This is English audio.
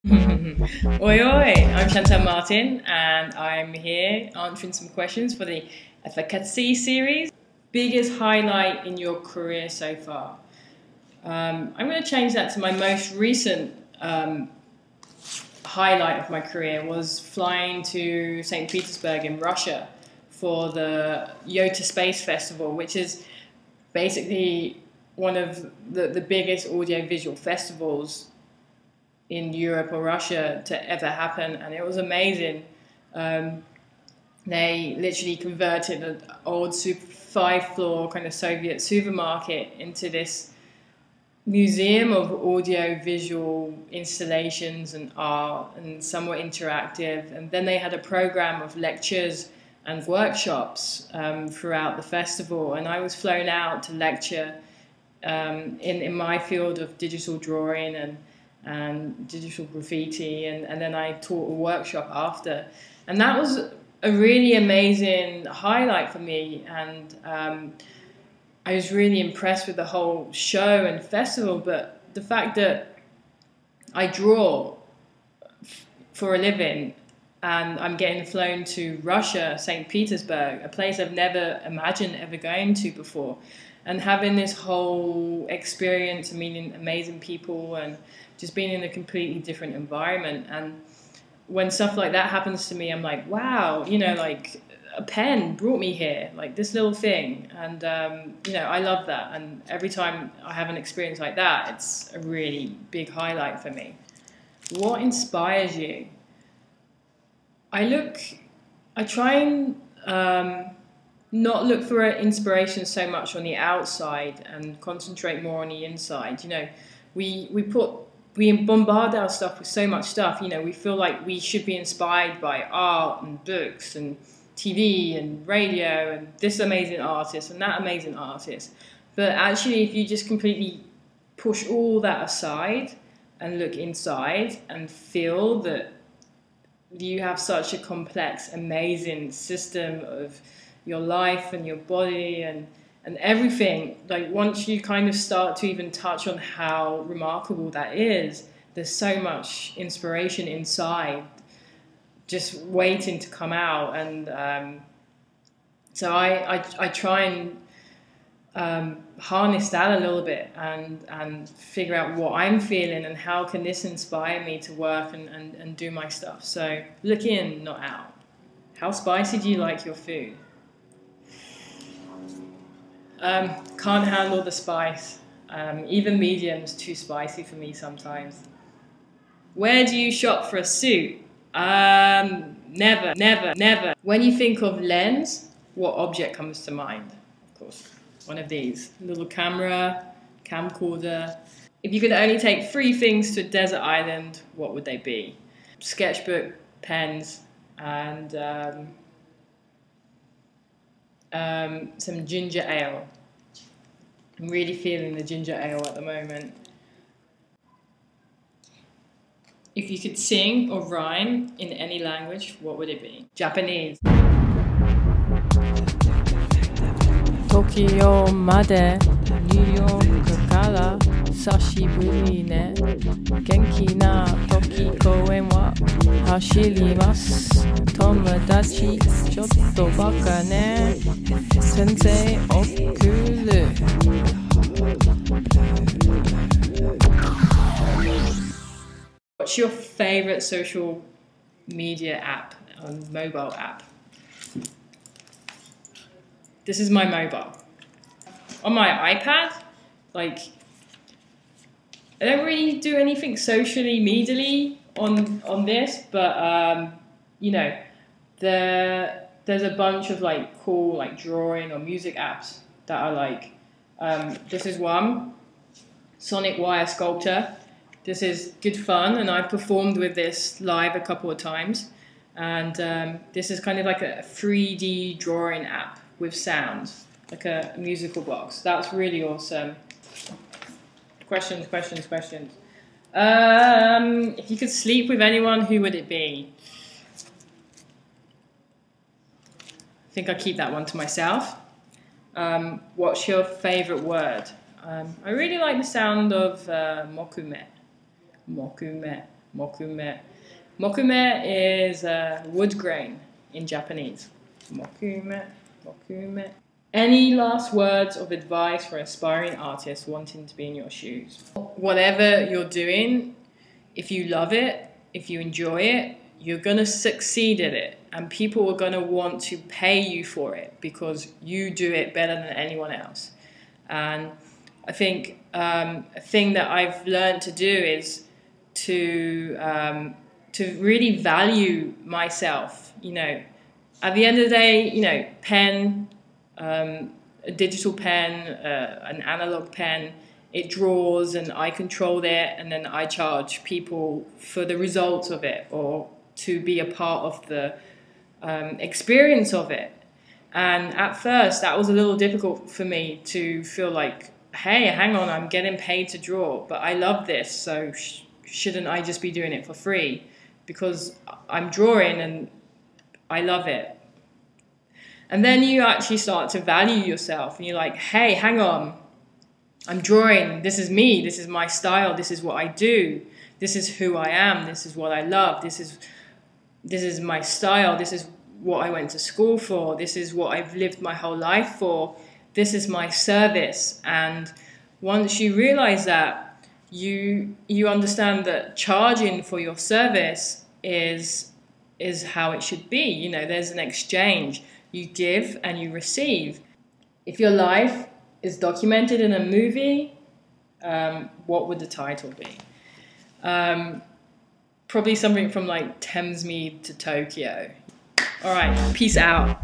Oi, oi, I'm Shantell Martin and I'm here answering some questions for the Efficacy series. Biggest highlight in your career so far? I'm going to change that to my most recent highlight of my career was flying to St. Petersburg in Russia for the Yota Space Festival, which is basically one of the biggest audiovisual festivals in Europe or Russia to ever happen, and it was amazing. They literally converted an old five-floor kind of Soviet supermarket into this museum of audio-visual installations and art, and somewhat interactive. And then they had a program of lectures and workshops throughout the festival, and I was flown out to lecture in my field of digital drawing and digital graffiti, and then I taught a workshop after, and that was a really amazing highlight for me. And I was really impressed with the whole show and festival, but the fact that I draw for a living and I'm getting flown to Russia, St. Petersburg, a place I've never imagined ever going to before, and having this whole experience and meeting amazing people and just being in a completely different environment. And when stuff like that happens to me, I'm like, wow, you know, like a pen brought me here, like this little thing. And, you know, I love that. And every time I have an experience like that, it's a really big highlight for me. What inspires you? I try and not look for inspiration so much on the outside and concentrate more on the inside. You know, we bombard our stuff with so much stuff. You know, we feel like we should be inspired by art and books and TV and radio and this amazing artist and that amazing artist. But actually, if you just completely push all that aside and look inside and feel that you have such a complex, amazing system of your life and your body and everything, like once you kind of start to even touch on how remarkable that is, there's so much inspiration inside just waiting to come out. And so I try and harness that a little bit and figure out what I'm feeling and how can this inspire me to work and do my stuff. So look in, not out. How spicy do you like your food? Can't handle the spice. Even medium's too spicy for me sometimes. Where do you shop for a suit? Never. When you think of lens, what object comes to mind? Of course, one of these. Little camera, camcorder. If you could only take 3 things to a desert island, what would they be? Sketchbook, pens, and some ginger ale. I'm really feeling the ginger ale at the moment. If you could sing or rhyme in any language, what would it be? Japanese. Tokyo までニューヨークから久しぶりね元気な時公園は走ります友達ちょっとバカね先生送るWhat's your favorite social media app, mobile app? This is my mobile. On my iPad, like, I don't really do anything socially, medially on this, but, you know, there's a bunch of, like, cool, like, drawing or music apps that I like. This is one, Sonic Wire Sculptor. This is good fun, and I've performed with this live a couple of times. And this is kind of like a 3D drawing app with sounds, like a musical box. That's really awesome. Questions. If you could sleep with anyone, who would it be? I think I'll keep that one to myself. What's your favorite word? I really like the sound of mokume. Mokume. Mokume is wood grain in Japanese. Mokume, mokume. Any last words of advice for aspiring artists wanting to be in your shoes? Whatever you're doing, if you love it, if you enjoy it, you're going to succeed at it. And people are going to want to pay you for it because you do it better than anyone else. And I think a thing that I've learned to do is to really value myself. You know, at the end of the day, you know, pen, a digital pen, an analog pen, it draws and I control it, and then I charge people for the results of it or to be a part of the experience of it. And at first that was a little difficult for me to feel like, hey, hang on, I'm getting paid to draw, but I love this, so shouldn't I just be doing it for free? Because I'm drawing and I love it. And then you actually start to value yourself and you're like, hey, hang on, I'm drawing, this is me, this is my style, this is what I do, this is who I am, this is what I love, this is my style, this is what I went to school for, this is what I've lived my whole life for, this is my service. And once you realize that, you understand that charging for your service is how it should be. You know, there's an exchange. You give and you receive. If your life is documented in a movie, what would the title be? Probably something from like Thamesmead to Tokyo. All right, peace out.